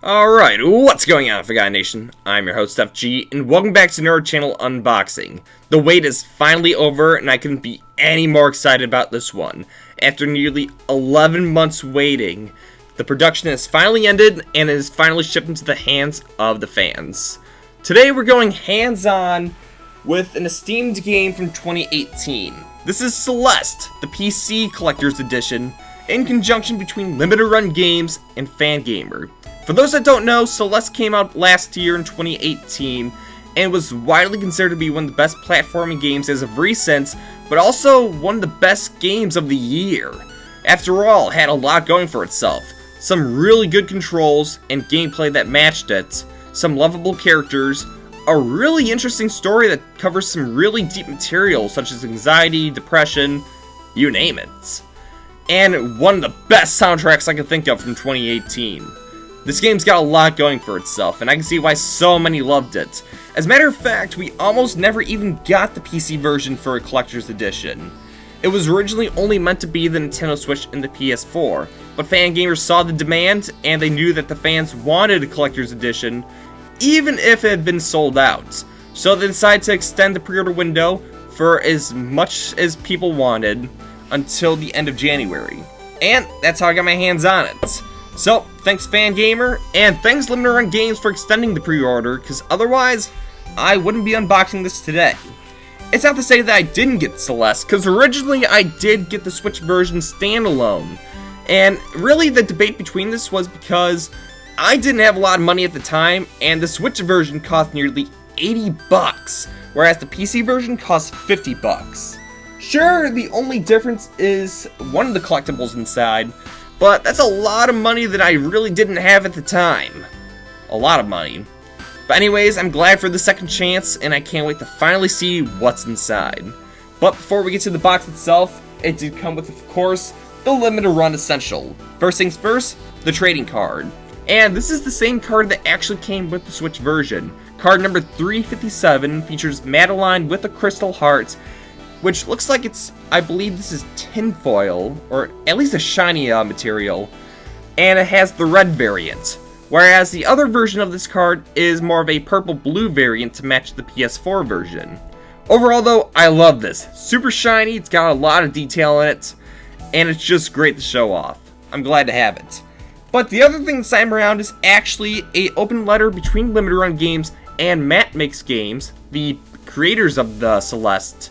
Alright, what's going on, Forgotten Nation? I'm your host, FG, and welcome back to Nerd Channel Unboxing. The wait is finally over, and I couldn't be any more excited about this one. After nearly 11 months waiting, the production has finally ended, and is finally shipped into the hands of the fans. Today we're going hands-on with an esteemed game from 2018. This is Celeste, the PC Collector's Edition, in conjunction between Limited Run Games and Fangamer. For those that don't know, Celeste came out last year in 2018 and was widely considered to be one of the best platforming games as of recent, but also one of the best games of the year. After all, it had a lot going for itself. Some really good controls and gameplay that matched it, some lovable characters, a really interesting story that covers some really deep material such as anxiety, depression, you name it. And one of the best soundtracks I can think of from 2018. This game's got a lot going for itself, and I can see why so many loved it. As a matter of fact, we almost never even got the PC version for a collector's edition. It was originally only meant to be the Nintendo Switch and the PS4, but Fangamers saw the demand, and they knew that the fans wanted a collector's edition, even if it had been sold out. So they decided to extend the pre-order window for as much as people wanted, until the end of January. And that's how I got my hands on it. So, thanks Fangamer, and thanks Limited Run Games for extending the pre-order, because otherwise, I wouldn't be unboxing this today. It's not to say that I didn't get Celeste, because originally I did get the Switch version standalone. And really the debate between this was because I didn't have a lot of money at the time, and the Switch version cost nearly $80, whereas the PC version cost $50. Sure, the only difference is one of the collectibles inside, but that's a lot of money that I really didn't have at the time. A lot of money. But anyways, I'm glad for the second chance, and I can't wait to finally see what's inside. But before we get to the box itself, it did come with, of course, the Limited Run Essential. First things first, the trading card. And this is the same card that actually came with the Switch version. Card number 357 features Madeline with a crystal heart, which looks like it's, I believe this is tinfoil, or at least a shiny material, and it has the red variant, whereas the other version of this card is more of a purple-blue variant to match the PS4 version. Overall though, I love this. Super shiny, it's got a lot of detail in it, and it's just great to show off. I'm glad to have it. But the other thing this time around is actually an open letter between Limited Run Games and Matt Makes Games, the creators of the Celeste,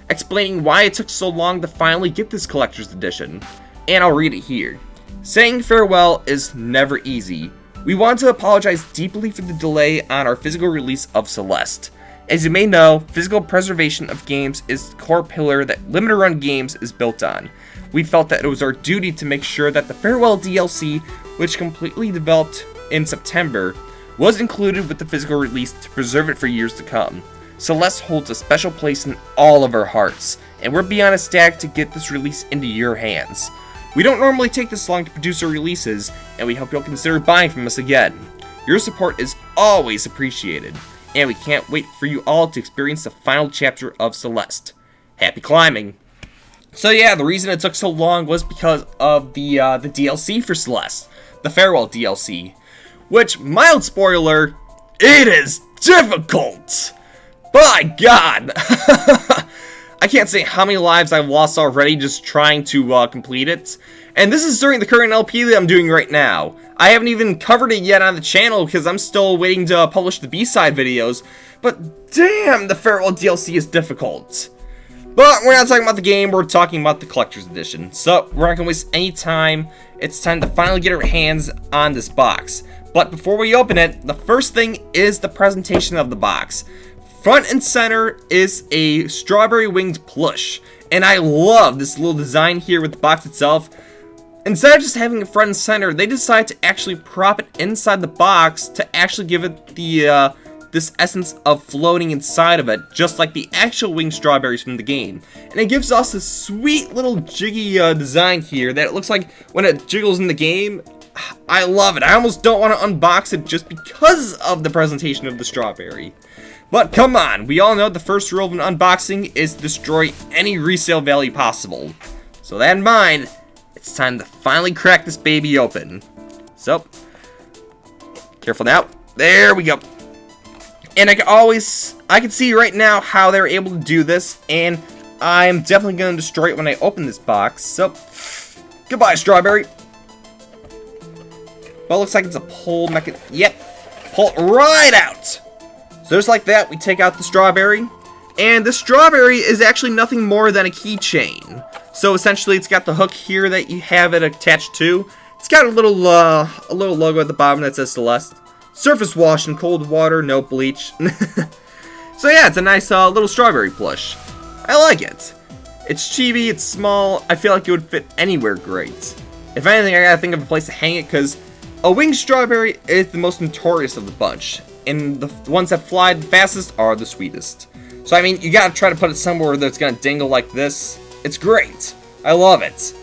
explaining why it took so long to finally get this collector's edition, and I'll read it here. Saying farewell is never easy. We want to apologize deeply for the delay on our physical release of Celeste. As you may know, physical preservation of games is the core pillar that Limited Run Games is built on. We felt that it was our duty to make sure that the Farewell DLC, which completely developed in September, was included with the physical release to preserve it for years to come. Celeste holds a special place in all of our hearts, and we're beyond ecstatic to get this release into your hands. We don't normally take this long to produce our releases, and we hope you'll consider buying from us again. Your support is always appreciated, and we can't wait for you all to experience the final chapter of Celeste. Happy climbing! So yeah, the reason it took so long was because of the DLC for Celeste, the Farewell DLC, which, mild spoiler, it is difficult! By God! I can't say how many lives I've lost already just trying to complete it. And this is during the current LP that I'm doing right now. I haven't even covered it yet on the channel because I'm still waiting to publish the B-side videos. But damn, the Farewell DLC is difficult. But we're not talking about the game, we're talking about the Collector's Edition. So, we're not going to waste any time. It's time to finally get our hands on this box. But before we open it, the first thing is the presentation of the box. Front and center is a strawberry winged plush, and I love this little design here with the box itself. Instead of just having it front and center, they decided to actually prop it inside the box to actually give it the this essence of floating inside of it, just like the actual winged strawberries from the game. And it gives us a sweet little jiggy design here that it looks like when it jiggles in the game. I love it. I almost don't want to unbox it just because of the presentation of the strawberry. But come on, we all know the first rule of an unboxing is to destroy any resale value possible. So that in mind, it's time to finally crack this baby open. So, Careful now. There we go. And I can see right now how they're able to do this, and I'm definitely going to destroy it when I open this box. So, goodbye, strawberry. Well, it looks like it's a pull mechanism. Yep, pull it right out. So just like that, we take out the strawberry, and the strawberry is actually nothing more than a keychain. So essentially, it's got the hook here that you have it attached to. It's got a little logo at the bottom that says Celeste. Surface wash in cold water, no bleach. So yeah, it's a nice little strawberry plush. I like it. It's chibi, it's small, I feel like it would fit anywhere great. If anything, I gotta think of a place to hang it, because a winged strawberry is the most notorious of the bunch, and the ones that fly the fastest are the sweetest. So I mean, you gotta try to put it somewhere that's gonna dangle like this. It's great. I love it.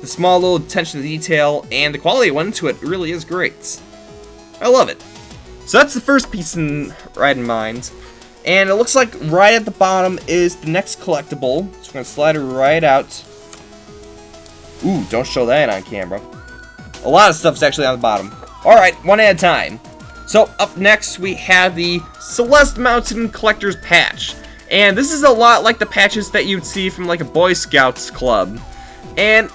The small little attention to detail, and the quality it went into it really is great. I love it. So that's the first piece right in mind. And it looks like right at the bottom is the next collectible. So we're going to slide it right out. Ooh, don't show that on camera. A lot of stuff's actually on the bottom. Alright, one at a time. So up next we have the Celeste Mountain Collector's Patch. And this is a lot like the patches that you'd see from like a Boy Scouts club. And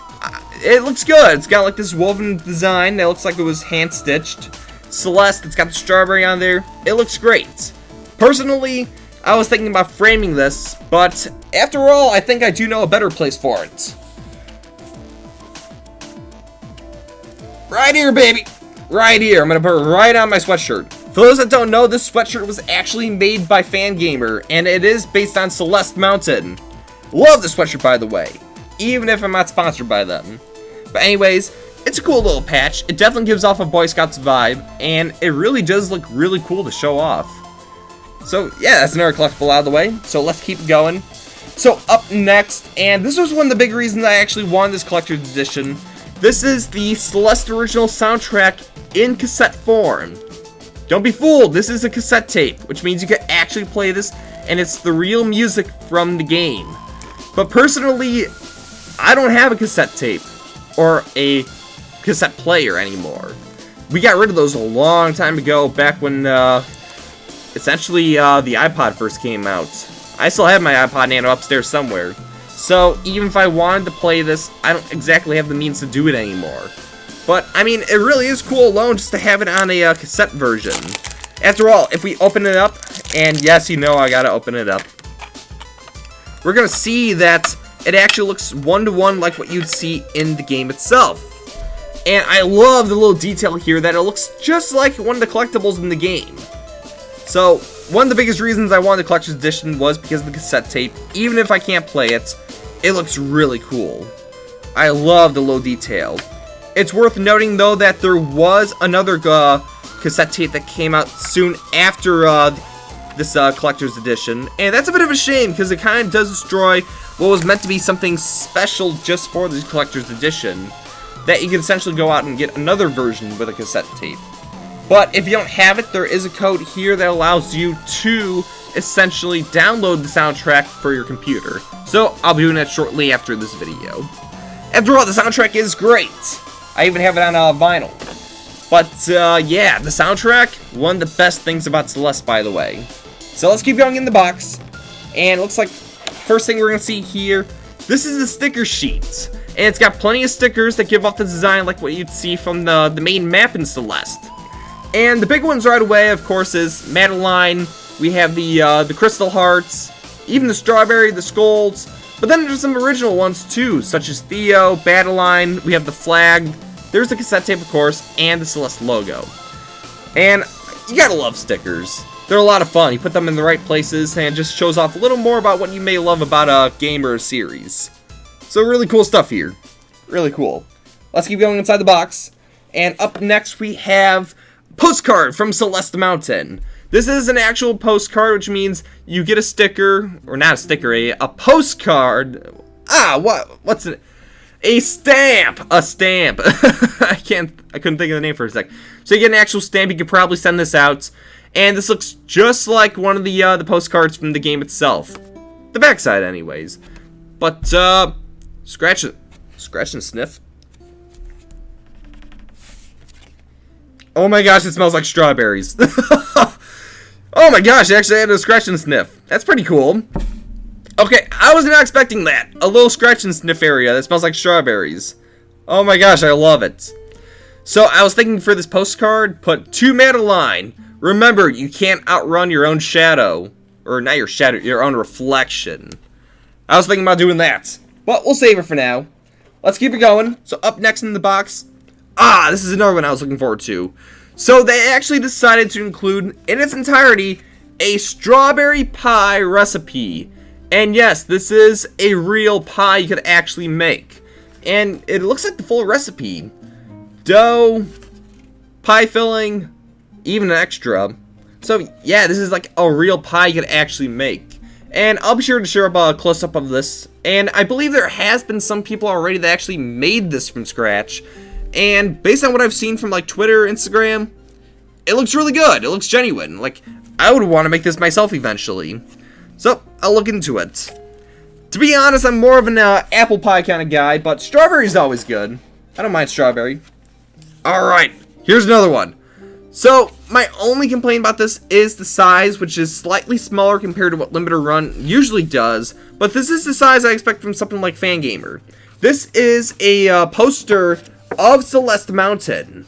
it looks good. It's got like this woven design that looks like it was hand-stitched. Celeste, it's got the strawberry on there. It looks great. Personally, I was thinking about framing this, but after all, I think I do know a better place for it. Right here, baby. Right here. I'm going to put it right on my sweatshirt. For those that don't know, this sweatshirt was actually made by Fangamer, and it is based on Celeste Mountain. Love this sweatshirt, by the way, even if I'm not sponsored by them. But anyways, it's a cool little patch. It definitely gives off a Boy Scouts vibe, and it really does look really cool to show off. So yeah, that's another collectible out of the way. So let's keep going. So up next, and this was one of the big reasons I actually wanted this collector's edition. This is the Celeste original soundtrack in cassette form. Don't be fooled, this is a cassette tape, which means you can actually play this, and it's the real music from the game. But personally, I don't have a cassette tape or a cassette player anymore. We got rid of those a long time ago, back when essentially the iPod first came out. I still have my iPod Nano upstairs somewhere. So even if I wanted to play this, I don't exactly have the means to do it anymore. But I mean, it really is cool alone just to have it on a cassette version. After all, if we open it up, and yes, you know I gotta open it up, we're gonna see that it actually looks one-to-one like what you'd see in the game itself. And I love the little detail here that it looks just like one of the collectibles in the game. So, one of the biggest reasons I wanted the collector's edition was because of the cassette tape. Even if I can't play it, it looks really cool. I love the low detail. It's worth noting, though, that there was another cassette tape that came out soon after this collector's edition. And that's a bit of a shame, because it kind of does destroy what was meant to be something special just for the collector's edition. That you can essentially go out and get another version with a cassette tape. But if you don't have it, there is a code here that allows you to essentially download the soundtrack for your computer. So I'll be doing that shortly after this video. After all, the soundtrack is great. I even have it on vinyl. But yeah, the soundtrack, one of the best things about Celeste, by the way. So let's keep going in the box. And it looks like first thing we're going to see here, this is the sticker sheet. And it's got plenty of stickers that give off the design like what you'd see from the main map in Celeste. And the big ones right away, of course, is Madeline. We have the Crystal Hearts, even the Strawberry, the Scolds. But then there's some original ones too, such as Theo, Battleline. We have the flag. There's the cassette tape, of course, and the Celeste logo. And you gotta love stickers. They're a lot of fun. You put them in the right places, and it just shows off a little more about what you may love about a game or a series. So really cool stuff here. Really cool. Let's keep going inside the box. And up next we have Postcard from Celeste Mountain. This is an actual postcard, which means you get a sticker, or not a sticker, a postcard. What's it? A stamp! A stamp. I couldn't think of the name for a sec. So you get an actual stamp, you could probably send this out. And this looks just like one of the postcards from the game itself. The backside, anyways. But, scratch and sniff. Oh my gosh, it smells like strawberries. Oh my gosh, it actually had a scratch and sniff. That's pretty cool. Okay, I was not expecting that. A little scratch and sniff area that smells like strawberries. Oh my gosh, I love it. So I was thinking for this postcard, put 2 Madeline. Remember, you can't outrun your own shadow. Or not your shadow, your own reflection. I was thinking about doing that. But we'll save it for now. Let's keep it going. So up next in the box. This is another one I was looking forward to. So they actually decided to include, in its entirety, a strawberry pie recipe. And yes, this is a real pie you could actually make. And it looks like the full recipe. Dough, pie filling, even an extra. So yeah, this is like a real pie you could actually make. And I'll be sure to share up a close-up of this. And I believe there has been some people already that actually made this from scratch. And based on what I've seen from like Twitter, Instagram, it looks really good. It looks genuine. Like, I would want to make this myself eventually. So, I'll look into it. To be honest, I'm more of an apple pie kind of guy, but strawberry is always good. I don't mind strawberry. Alright, here's another one. So, my only complaint about this is the size, which is slightly smaller compared to what Limited Run usually does, but this is the size I expect from something like Fangamer. This is a poster of Celeste Mountain,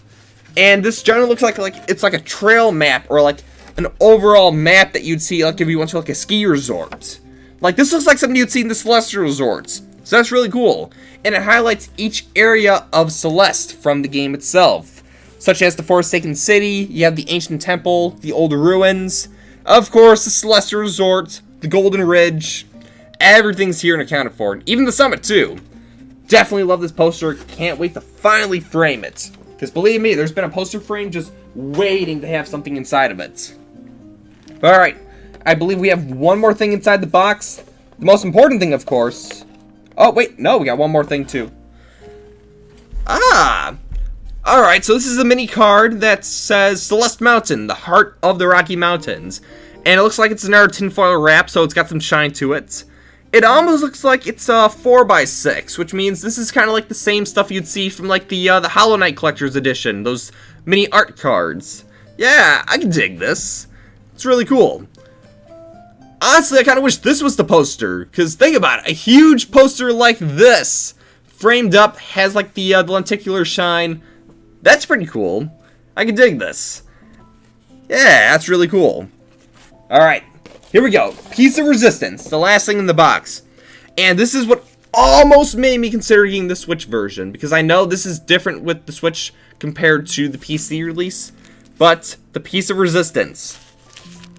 and this generally looks like it's like a trail map, or like an overall map that you'd see like if you went to like a ski resort. Like, this looks like something you'd see in the Celeste resorts, so that's really cool. And it highlights each area of Celeste from the game itself, such as the Forsaken City, you have the Ancient Temple, the Old Ruins, of course the Celeste Resort, the Golden Ridge. Everything's here and accounted for, even the summit too. Definitely love this poster, can't wait to finally frame it. Because believe me, there's been a poster frame just waiting to have something inside of it. Alright, I believe we have one more thing inside the box. The most important thing, of course. Oh, wait, no, we got one more thing, too. Alright, so this is a mini card that says Celeste Mountain, the heart of the Rocky Mountains. And it looks like it's another tinfoil wrap, so it's got some shine to it. It almost looks like it's a 4x6, which means this is kind of like the same stuff you'd see from like the Hollow Knight Collector's Edition, those mini art cards. Yeah, I can dig this. It's really cool. Honestly, I kind of wish this was the poster, because think about it, a huge poster like this, framed up, has like the lenticular shine. That's pretty cool. I can dig this. Yeah, that's really cool. Alright, here we go. Piece of Resistance, the last thing in the box. And this is what almost made me consider getting the Switch version, because I know this is different with the Switch compared to the PC release. But the Piece of Resistance,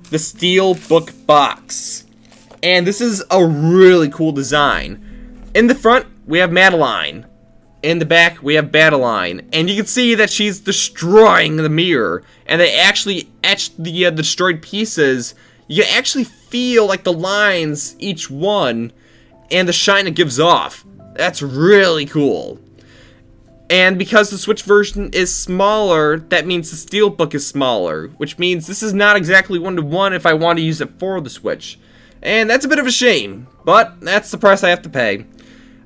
the Steelbook box. And this is a really cool design. In the front, we have Madeline. In the back, we have Battleline. And you can see that she's destroying the mirror. And they actually etched the destroyed pieces. You can actually feel like the lines, each one, and the shine it gives off. That's really cool. And because the Switch version is smaller, that means the Steelbook is smaller, which means this is not exactly one-to-one if I want to use it for the Switch. And that's a bit of a shame, but that's the price I have to pay.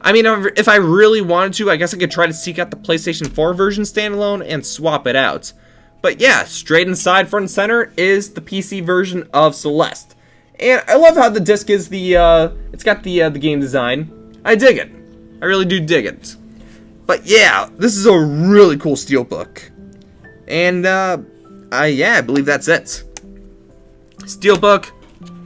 I mean, if I really wanted to, I guess I could try to seek out the PlayStation 4 version standalone and swap it out. But yeah, straight inside, front and center, is the PC version of Celeste. And I love how the disc is it's got the game design. I dig it. I really do dig it. But yeah, this is a really cool Steelbook. And, I believe that's it. Steelbook,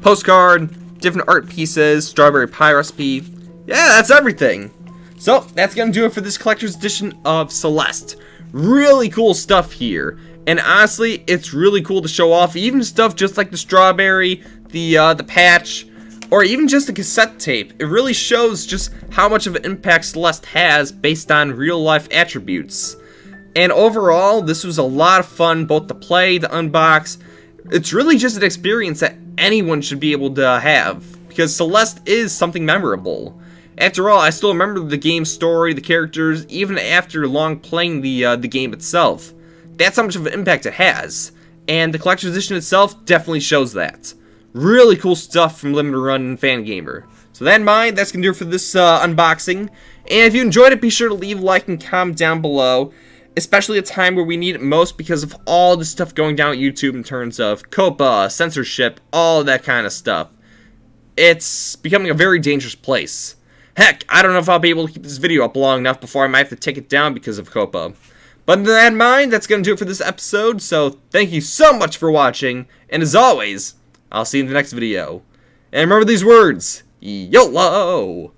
postcard, different art pieces, strawberry pie recipe. Yeah, that's everything. So, that's gonna do it for this collector's edition of Celeste. Really cool stuff here. And honestly, it's really cool to show off even stuff just like the strawberry, the patch, or even just the cassette tape. It really shows just how much of an impact Celeste has based on real-life attributes. And overall, this was a lot of fun, both to play, to unbox. It's really just an experience that anyone should be able to have, because Celeste is something memorable. After all, I still remember the game's story, the characters, even after long playing the game itself. That's how much of an impact it has. And the collector's edition itself definitely shows that. Really cool stuff from Limited Run and Fangamer. So that in mind, that's going to do it for this unboxing. And if you enjoyed it, be sure to leave a like and comment down below. especially a time where we need it most because of all the stuff going down at YouTube in terms of COPPA, censorship, all that kind of stuff. It's becoming a very dangerous place. Heck, I don't know if I'll be able to keep this video up long enough before I might have to take it down because of COPPA. But with that in mind, that's going to do it for this episode, so thank you so much for watching, and as always, I'll see you in the next video. And remember these words, YOLO!